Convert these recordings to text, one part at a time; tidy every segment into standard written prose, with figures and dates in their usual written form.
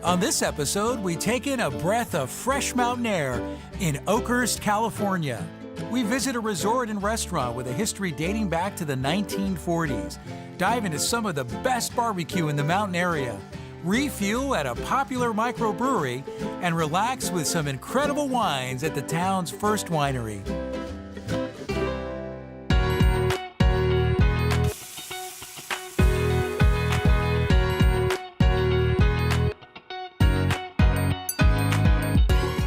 On this episode, we take in a breath of fresh mountain air in Oakhurst, California. We visit a resort and restaurant with a history dating back to the 1940s, dive into some of the best barbecue in the mountain area, refuel at a popular microbrewery, and relax with some incredible wines at the town's first winery.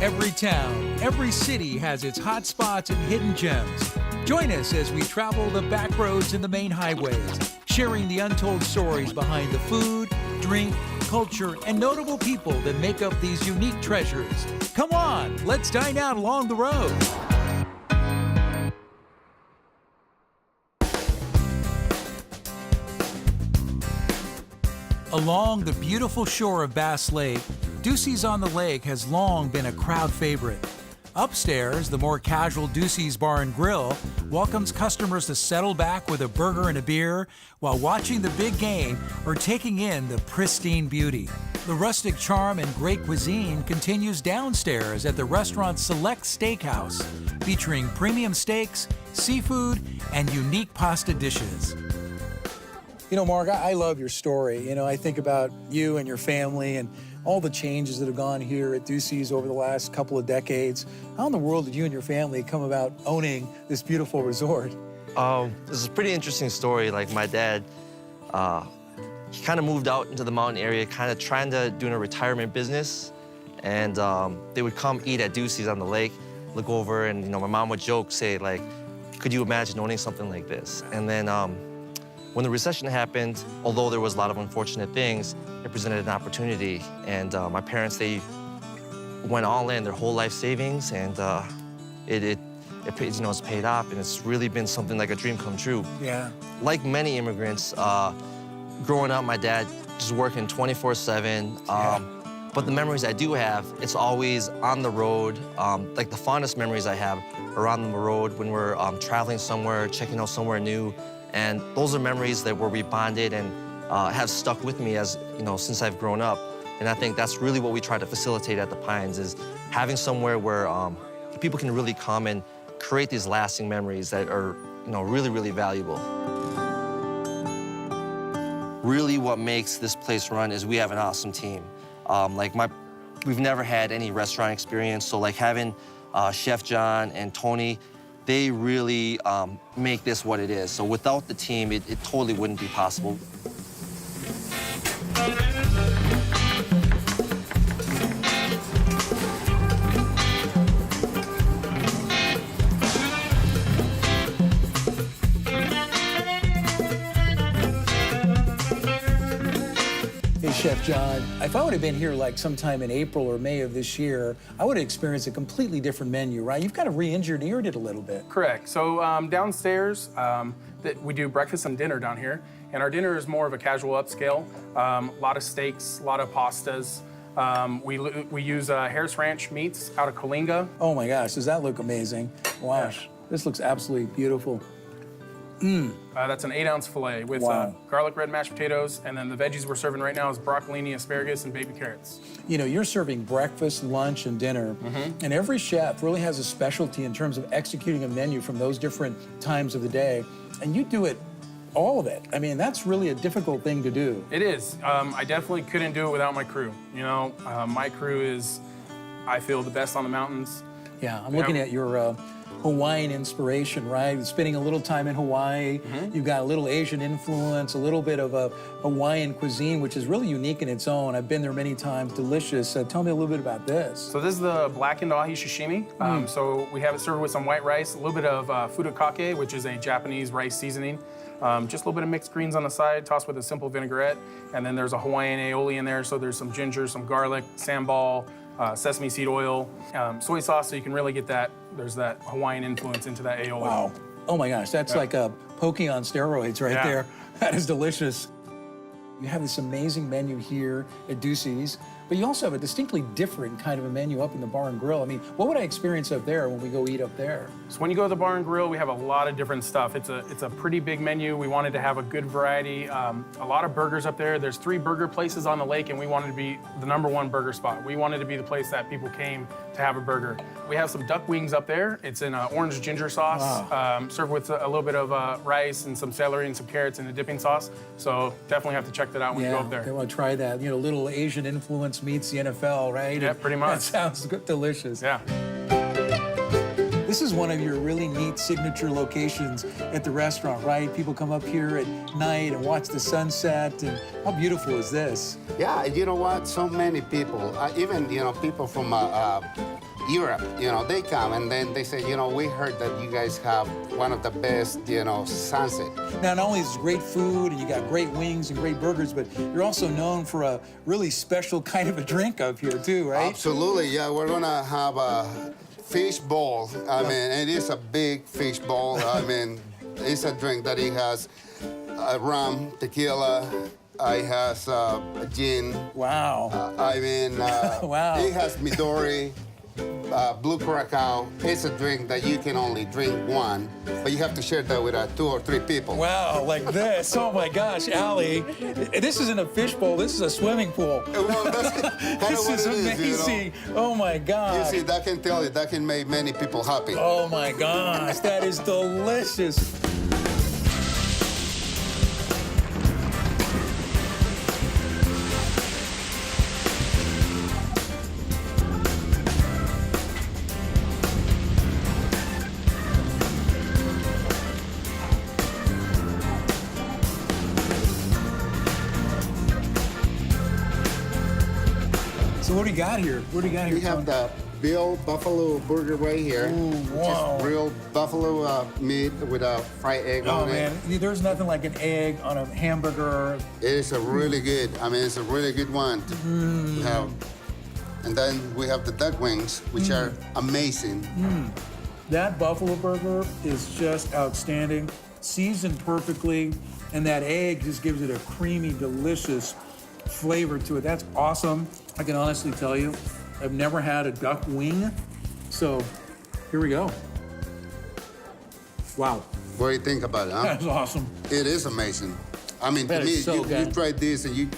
Every town, every city has its hot spots and hidden gems. Join us as we travel the back roads and the main highways, sharing the untold stories behind the food, drink, culture, and notable people that make up these unique treasures. Come on, let's dine out along the road. Along the beautiful shore of Bass Lake, Ducey's on the Lake has long been a crowd favorite. Upstairs, the more casual Ducey's Bar and Grill welcomes customers to settle back with a burger and a beer while watching the big game or taking in the pristine beauty. The rustic charm and great cuisine continues downstairs at the restaurant's Select Steakhouse, featuring premium steaks, seafood, and unique pasta dishes. You know, Mark, I love your story. You know, I think about you and your family and all the changes that have gone here at Ducey's over the last couple of decades. How in the world did you and your family come about owning this beautiful resort? This is a pretty interesting story. Like, my dad, he kind of moved out into the mountain area, kind of trying to do a retirement business. And they would come eat at Ducey's on the lake, look over, and, you know, my mom would joke, say, like, could you imagine owning something like this? And then when the recession happened, although there was a lot of unfortunate things, it presented an opportunity. And my parents, they went all in, their whole life savings, and it it's paid off, and it's really been something like a dream come true. Yeah. Like many immigrants, growing up, my dad just working 24/7. But the memories I do have, it's always on the road. Like, the fondest memories I have are on the road when we're traveling somewhere, checking out somewhere new. And those are memories that where we bonded and have stuck with me as, you know, since I've grown up. And I think that's really what we try to facilitate at the Pines, is having somewhere where people can really come and create these lasting memories that are, you know, really, really valuable. Really what makes this place run is we have an awesome team. We've never had any restaurant experience, so like having Chef John and Tony, they really make this what it is. So without the team, it totally wouldn't be possible. Hey, Chef John, if I would have been here like sometime in April or May of this year, I would have experienced a completely different menu, right? You've kind of re-engineered it a little bit. Correct. So downstairs, we do breakfast and dinner down here, and our dinner is more of a casual upscale. A lot of steaks, a lot of pastas. We use Harris Ranch meats out of Coalinga. Oh my gosh, does that look amazing? Wow, Yeah. This looks absolutely beautiful. That's an 8-ounce filet with Wow. garlic red mashed potatoes, and then the veggies we're serving right now is broccolini, asparagus, and baby carrots. You know, you're serving breakfast, lunch, and dinner, and every chef really has a specialty in terms of executing a menu from those different times of the day, and you do it, all of it. I mean, that's really a difficult thing to do. It is. I definitely couldn't do it without my crew. You know, my crew is, I feel, the best on the mountains. Yeah, I'm looking at your Hawaiian inspiration, right? Spending a little time in Hawaii. You've got a little Asian influence, a little bit of a Hawaiian cuisine, which is really unique in its own. I've been there many times, delicious. Tell me a little bit about this. So this is the blackened ahi sashimi. So we have it served with some white rice, a little bit of furikake, which is a Japanese rice seasoning. Just a little bit of mixed greens on the side, tossed with a simple vinaigrette. And then there's a Hawaiian aioli in there, so there's some ginger, some garlic, sambal, sesame seed oil, soy sauce, so you can really get that, there's that Hawaiian influence into that aioli. Wow. Oh my gosh, that's like a poke on steroids right there. That is delicious. You have this amazing menu here at Ducey's. but you also have a distinctly different kind of a menu up in the bar and grill. I mean, what would I experience up there when we go eat up there? So when you go to the bar and grill, we have a lot of different stuff. It's a pretty big menu. We wanted to have a good variety. A lot of burgers up there. There's 3 burger places on the lake, and we wanted to be the #1 burger spot. We wanted to be the place that people came to have a burger. We have some duck wings up there. It's in orange ginger sauce, served with a little bit of rice and some celery and some carrots in a dipping sauce. So definitely have to check that out when you go up there. I want to try that. You know, little Asian influence meets the NFL, right? Yeah, pretty much. That sounds good, delicious. Yeah. This is one of your really neat signature locations at the restaurant, right? People come up here at night and watch the sunset. And how beautiful is this? Yeah, you know what? So many people, even, you know, people from Europe, you know, they come and then they say, you know, we heard that you guys have one of the best, you know, sunset. Now, not only is it great food and you got great wings and great burgers, but you're also known for a really special kind of a drink up here too, right? Absolutely, yeah. We're gonna have a fish bowl. I mean, it is a big fish bowl. I mean, it's a drink that it has rum, tequila, it has gin. Wow. I mean, wow. It has Midori. Blue Curacao. It's a drink that you can only drink one, but you have to share that with 2 or 3 people. Wow, like this. Oh my gosh, Allie. This isn't a fishbowl, this is a swimming pool. Well, that's kind This of what is it amazing. You know? Oh my gosh. You see, that can tell you, that can make many people happy. Oh my gosh, that is delicious. So what do you got here? What do you got here? We have the Bill Buffalo Burger right here. Ooh, wow. Which is real buffalo meat with a fried egg Oh on man, it. there's nothing like an egg on a hamburger. It is a really good, I mean, it's a really good one. We have, and then we have the duck wings, which are amazing. That buffalo burger is just outstanding, seasoned perfectly, and that egg just gives it a creamy, delicious flavor to it. That's awesome. I can honestly tell you, I've never had a duck wing, so here we go. Wow, What do you think about it, huh? that's awesome. It is amazing. I mean, That to me, is so you good. tried this and you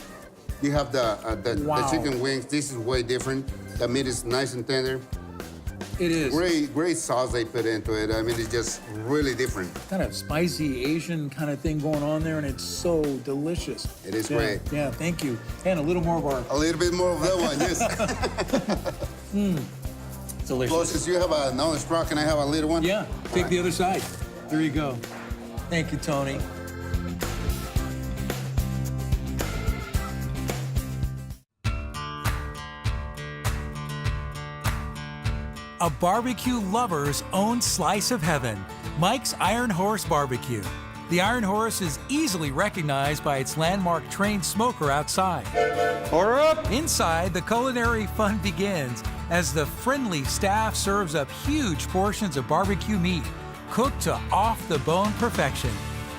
have the Wow. chicken wings. This is way different. The meat is nice and tender. It is. Great sauce they put into it. I mean, it's just really different. Kind of spicy Asian kind of thing going on there, and it's so delicious. It is Yeah, great. Yeah, thank you. And a little more of our A little bit more of that one, yes. delicious. Closest, you have another straw, can I have a little one? Yeah, take the other side. There you go. Thank you, Tony. A barbecue lover's own slice of heaven, Mike's Iron Horse Barbecue. The Iron Horse is easily recognized by its landmark trained smoker outside. Order up! Inside, the culinary fun begins as the friendly staff serves up huge portions of barbecue meat, cooked to off-the-bone perfection,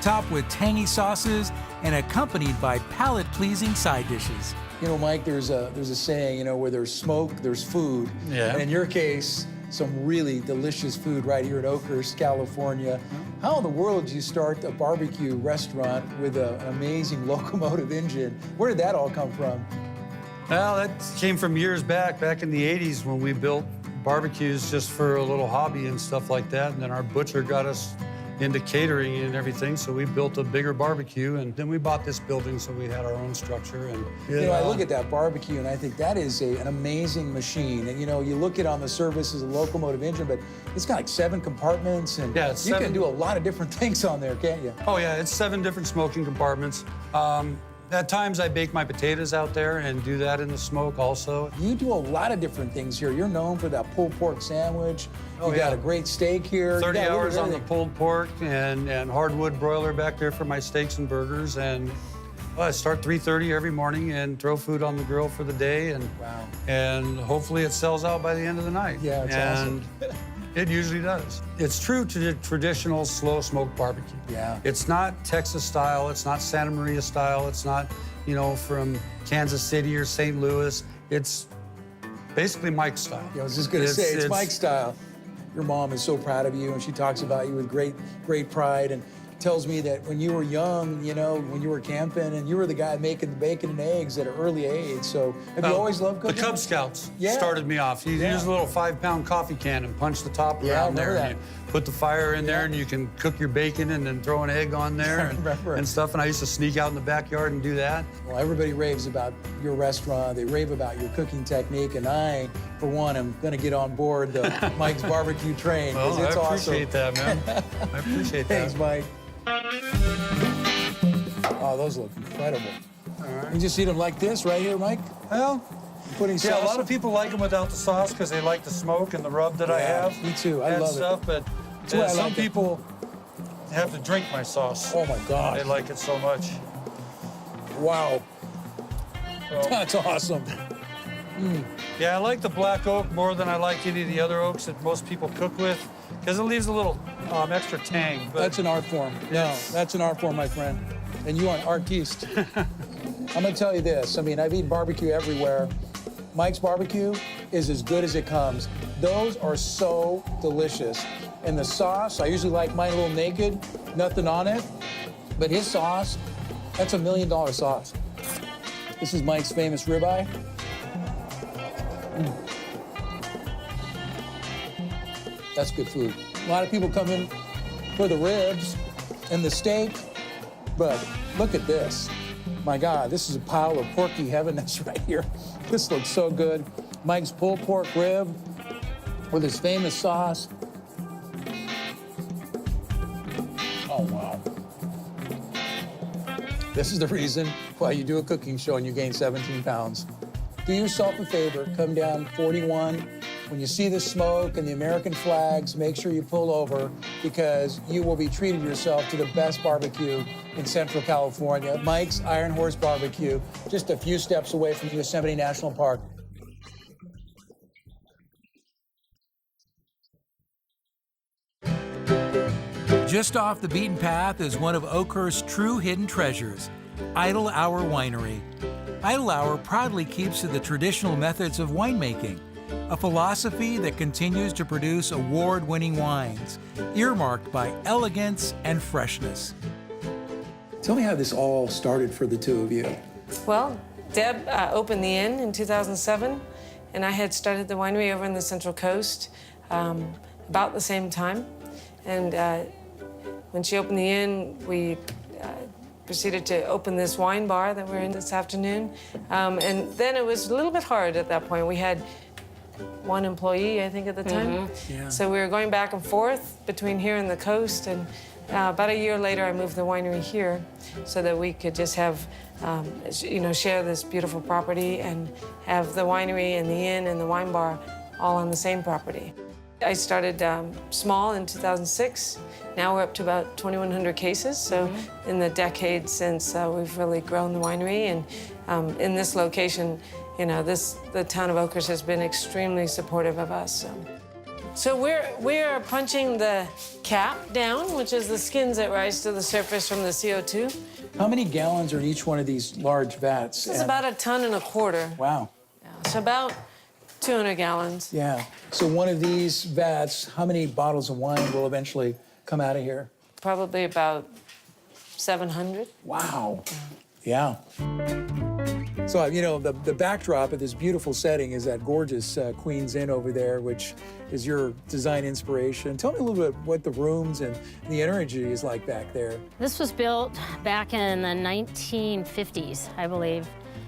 topped with tangy sauces and accompanied by palate-pleasing side dishes. You know, Mike, there's a saying, you know, where there's smoke, there's food. Yeah. And in your case, some really delicious food right here in Oakhurst, California. How in the world did you start a barbecue restaurant with an amazing locomotive engine? Where did that all come from? Well, that came from years back in the 80s when we built barbecues just for a little hobby and stuff like that. And then our butcher got us into catering and everything, so we built a bigger barbecue, and then we bought this building so we had our own structure. And You know, I look at that barbecue and I think that is an amazing machine. And you know, you look at it on the surface as a locomotive engine, but it's got like 7 compartments, and Yeah, it's you can 7 do a lot of different things on there, can't you? Oh yeah, it's 7 different smoking compartments. At times I bake my potatoes out there and do that in the smoke also. You do a lot of different things here. You're known for that pulled pork sandwich. Oh, You got yeah. a great steak here. 30 You got hours on the everything. pulled pork and hardwood broiler back there for my steaks and burgers. And well, I start 3:30 every morning and throw food on the grill for the day. And Wow. and hopefully it sells out by the end of the night. Yeah, it's and it usually does. It's true to the traditional slow smoke barbecue. Yeah. It's not Texas style. It's not Santa Maria style. It's not, you know, from Kansas City or St. Louis. It's basically Mike's style. I was just gonna say, it's Mike's style. Your mom is so proud of you, and she talks about you with great pride, and tells me that when you were young, you know, when you were camping, and you were the guy making the bacon and eggs at an early age. So have you always loved cooking? The Cub Scouts Yeah. started me off. You use a little 5-pound coffee can and punch the top Yeah, I around there. remember And you put the fire in there, Yeah. and you can cook your bacon and then throw an egg on there I remember. and stuff. And I used to sneak out in the backyard and do that. Well, everybody raves about your restaurant. They rave about your cooking technique, and I, for one, am gonna get on board the Mike's barbecue train, because Well, it's I awesome. appreciate that, man. I appreciate that. Thanks, Mike. Oh, those look incredible. All right. You just eat them like this right here, Mike? Well, Putting yeah, a sauce lot of people like them without the sauce because they like the smoke and the rub that I Yeah, have. me too. I and love it. stuff, But why I some like it. people have to drink my sauce. Oh my God. They like it so much. Wow. So, That's awesome. yeah, I like the black oak more than I like any of the other oaks that most people cook with because it leaves a little extra tang. But That's an art form. No, that's an art form, my friend. And you are an artiste. I'm gonna tell you this. I mean, I've eaten barbecue everywhere. Mike's barbecue is as good as it comes. Those are so delicious. And the sauce, I usually like mine a little naked, nothing on it. But his sauce, that's $1 million sauce. This is Mike's famous ribeye. That's good food. A lot of people come in for the ribs and the steak, but look at this. My God, this is a pile of porky heavenness right here. This looks so good. Mike's pulled pork rib with his famous sauce. Oh, wow. This is the reason why you do a cooking show and you gain 17 pounds. Do yourself a favor, come down 41. When you see the smoke and the American flags, make sure you pull over because you will be treating yourself to the best barbecue in Central California. Mike's Iron Horse Barbecue, just a few steps away from Yosemite National Park. Just off the beaten path is one of Oakhurst's true hidden treasures, Idle Hour Winery. Idle Hour proudly keeps to the traditional methods of winemaking, a philosophy that continues to produce award-winning wines, earmarked by elegance and freshness. Tell me how this all started for the two of you. Well, Deb opened the inn in 2007, and I had started the winery over in the Central Coast about the same time. And when she opened the inn, we proceeded to open this wine bar that we're in this afternoon. And then it was a little bit hard at that point. We had one employee, I think, at the time. Yeah. So we were going back and forth between here and the coast. And about a year later, I moved the winery here so that we could just have, share this beautiful property and have the winery and the inn and the wine bar all on the same property. I started small in 2006. Now we're up to about 2,100 cases. So in the decade since, we've really grown the winery. And in this location, you know, the town of Oakhurst has been extremely supportive of us. So we're punching the cap down, which is the skins that rise to the surface from the CO2. How many gallons are in each one of these large vats? This is about 1.25 tons. Wow. So about 200 gallons. Yeah. So one of these vats, how many bottles of wine will eventually come out of here? Probably about 700. Wow. Yeah. So, you know, the backdrop of this beautiful setting is that gorgeous Queen's Inn over there, which is your design inspiration. Tell me a little bit what the rooms and the energy is like back there. This was built back in the 1950s, I believe.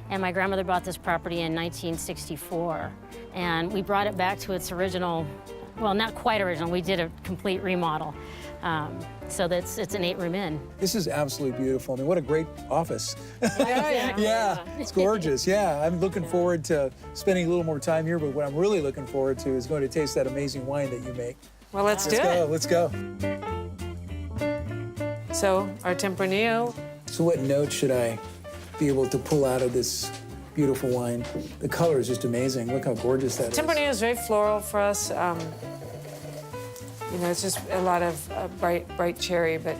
And my grandmother bought this property in 1964. And we brought it back to its original, well, not quite original, we did a complete remodel. So that's it's an 8-room inn. This is absolutely beautiful. I mean, what a great office. Yeah. Yeah, it's gorgeous. Yeah, I'm looking forward to spending a little more time here, but what I'm really looking forward to is going to taste that amazing wine that you make. Well, let's do it. Let's go. So our Tempranillo. So what notes should I be able to pull out of this beautiful wine? The color is just amazing. Look how gorgeous that is. Tempranillo is very floral for us. You know, it's just a lot of bright cherry, but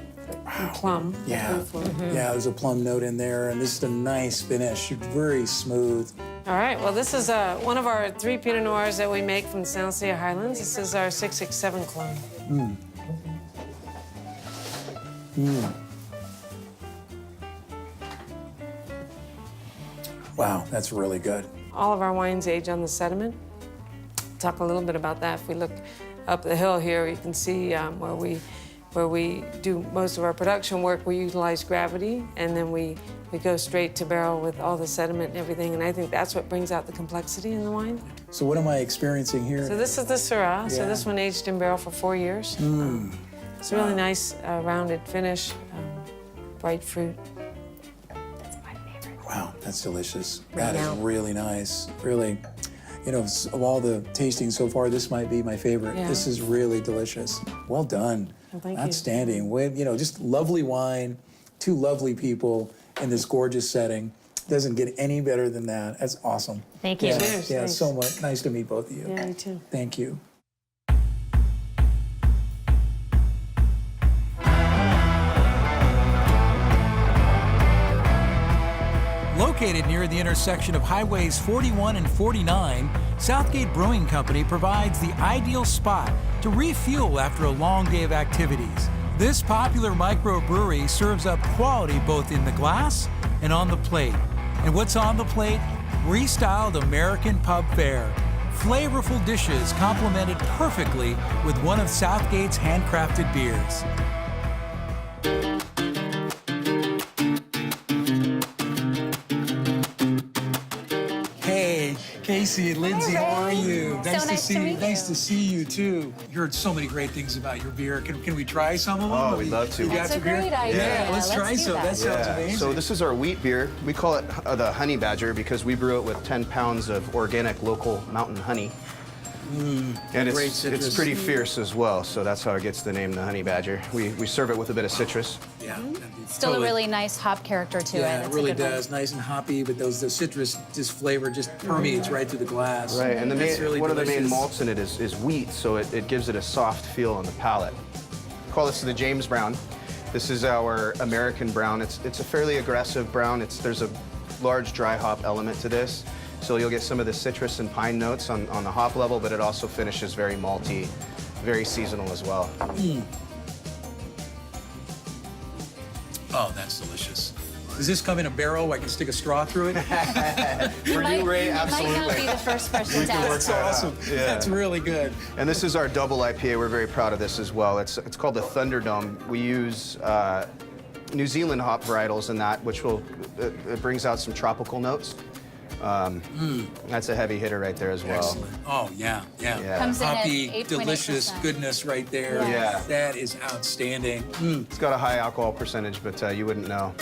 plum. Yeah. Yeah, there's a plum note in there, and this is a nice finish, very smooth. All right, well, this is one of our 3 Pinot Noirs that we make from the San Lucia Highlands. This is our 667 clone. Wow, that's really good. All of our wines age on the sediment. Talk a little bit about that. If we look up the hill here, you can see where we do most of our production work, we utilize gravity, and then we go straight to barrel with all the sediment and everything, and I think that's what brings out the complexity in the wine. So what am I experiencing here? So this is the Syrah. So Yeah. this one aged in barrel for 4 years. It's a really nice rounded finish, bright fruit. Wow, that's delicious. That is really nice. Really, you know, of all the tastings so far, this might be my favorite. Yeah. This is really delicious. Well done. Well, thank you. Outstanding. You know, just lovely wine, 2 lovely people in this gorgeous setting. Doesn't get any better than that. That's awesome. Thank you. Yeah, Cheers, yeah, thanks. so much. Nice to meet both of you. Yeah, you too. Thank you. Located near the intersection of Highways 41 and 49, Southgate Brewing Company provides the ideal spot to refuel after a long day of activities. This popular microbrewery serves up quality both in the glass and on the plate. And what's on the plate? Restyled American pub fare. Flavorful dishes complemented perfectly with one of Southgate's handcrafted beers. Hey, Casey and Lindsay, how are you? So nice to meet Nice you. to see you too. You heard so many great things about your beer. Can we try some of them? Oh, we'd love to. You got That's a some beer? great idea. Yeah, let's try Let's do some. that. That sounds amazing. So this is our wheat beer. We call it the Honey Badger because we brew it with 10 pounds of organic local mountain honey. And great it's citrus. pretty fierce as well, so that's how it gets the name the Honey Badger. We serve it with a bit of citrus. Yeah. that'd be Still totally- a really nice hop character to Yeah, it. it It's a really good one. does. Nice and hoppy, but the citrus just flavor just permeates right through the glass. Right, and That's really one of the main delicious. malts in it is wheat, so it gives it a soft feel on the palate. We call this the James Brown. This is our American brown. It's a fairly aggressive brown. There's a large dry hop element to this, so you'll get some of the citrus and pine notes on the hop level, but it also finishes very malty, very seasonal as well. Oh, that's delicious. Does this come in a barrel where I can stick a straw through it? For you, Ray, Might not absolutely. be the first person to ask. That's awesome. Yeah. That's really good. And this is our double IPA. We're very proud of this as well. It's called the Thunderdome. We use New Zealand hop varietals in that, which it brings out some tropical notes. That's a heavy hitter right there as well. Excellent. Oh, yeah. Yeah. Comes in at Hoppy, 8.8%. delicious goodness right there. Yeah. That is outstanding. It's got a high alcohol percentage, but you wouldn't know.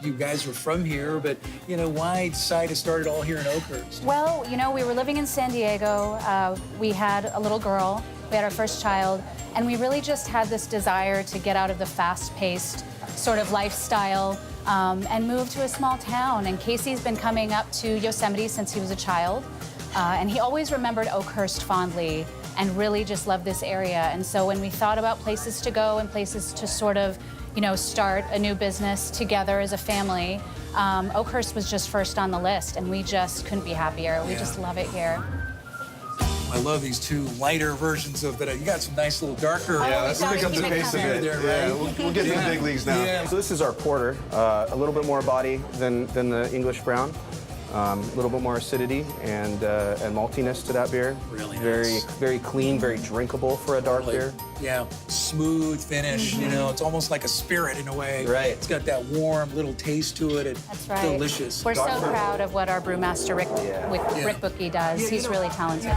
You guys were from here, but, you know, why decide to start it all here in Oakhurst? Well, you know, we were living in San Diego. We had a little girl. We had our first child. And we really just had this desire to get out of the fast-paced sort of lifestyle and move to a small town. And Casey's been coming up to Yosemite since he was a child. And he always remembered Oakhurst fondly and really just loved this area. And so when we thought about places to go and places to sort of, you know, start a new business together as a family, Oakhurst was just first on the list, and we just couldn't be happier. We just love it here. I love these 2 lighter versions of it. You got some nice little darker. Yeah, let's gotta pick up keep the it pace a coming. bit. There, Yeah, right? we'll get to Yeah. the big leagues now. Yeah. So this is our porter. A little bit more body than the English brown. A little bit more acidity and maltiness to that beer. Really very, nice. very clean, very drinkable for a dark beer. Yeah, smooth finish. You know, it's almost like a spirit in a way. Right. It's got that warm little taste to it. That's right. Delicious. We're so proud of what our brewmaster Rick Bookie does. He's really talented.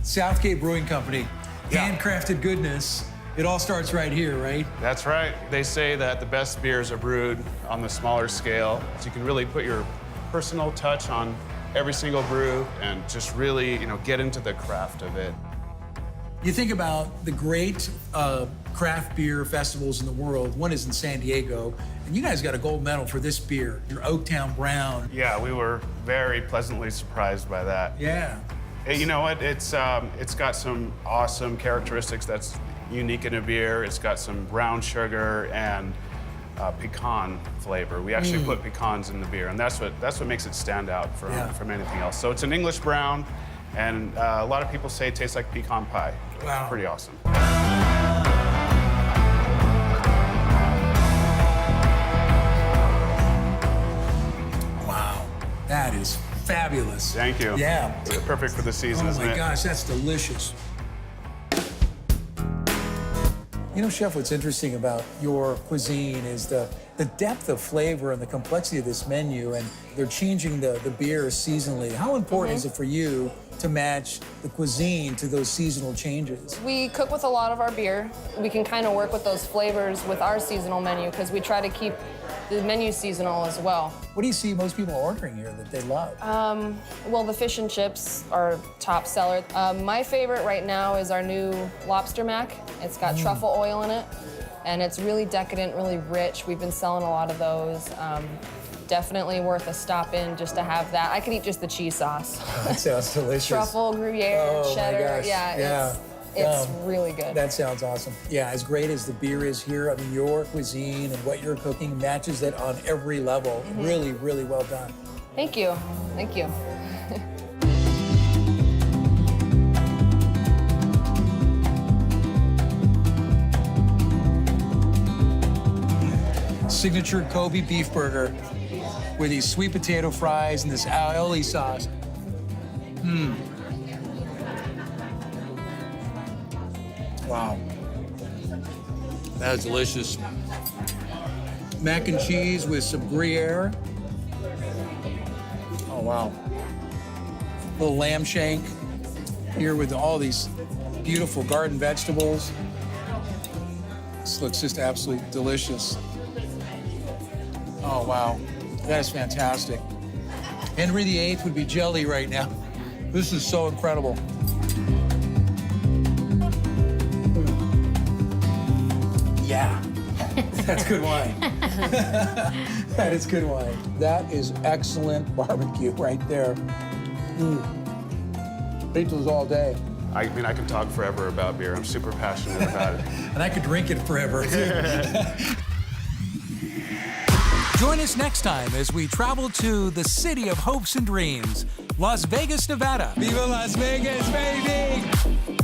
Southgate Brewing Company, handcrafted goodness. It all starts right here, right? That's right. They say that the best beers are brewed on the smaller scale, so you can really put your personal touch on every single brew and just really, you know, get into the craft of it. You think about the great craft beer festivals in the world. One is in San Diego, and you guys got a gold medal for this beer, your Oaktown Brown. Yeah, we were very pleasantly surprised by that. Yeah. You know what? It's got some awesome characteristics that's unique in a beer. It's got some brown sugar and pecan flavor. We actually put pecans in the beer, and that's what makes it stand out from anything else. So it's an English brown, and a lot of people say it tastes like pecan pie. Wow. It's pretty awesome. Wow, that is fabulous. Thank you. Yeah. It's perfect for the season, Oh isn't my it? gosh, that's delicious. You know, Chef, what's interesting about your cuisine is the depth of flavor and the complexity of this menu, and they're changing the beer seasonally. How important is it for you to match the cuisine to those seasonal changes? We cook with a lot of our beer. We can kind of work with those flavors with our seasonal menu because we try to keep the menu seasonal as well. What do you see most people ordering here that they love? Well, the fish and chips are top seller. My favorite right now is our new lobster mac. It's got truffle oil in it, and it's really decadent, really rich. We've been selling a lot of those. Definitely worth a stop in just to have that. I could eat just the cheese sauce. Oh, that sounds delicious. Truffle, Gruyere, Oh, my cheddar. gosh. Yeah, it's really good. That sounds awesome. Yeah, as great as the beer is here, I mean, your cuisine and what you're cooking matches it on every level. Really, really well done. Thank you. Thank you. Signature Kobe beef burger with these sweet potato fries and this aioli sauce. Wow. That is delicious. Mac and cheese with some Gruyere. Oh, wow. Little lamb shank here with all these beautiful garden vegetables. This looks just absolutely delicious. Oh, wow. That is fantastic. Henry VIII would be jelly right now. This is so incredible. Yeah. That's good wine. That is good wine. That is excellent barbecue right there. Eat those all day. I mean, I could talk forever about beer. I'm super passionate about it. And I could drink it forever, too. Join us next time as we travel to the city of hopes and dreams, Las Vegas, Nevada. Viva Las Vegas, baby!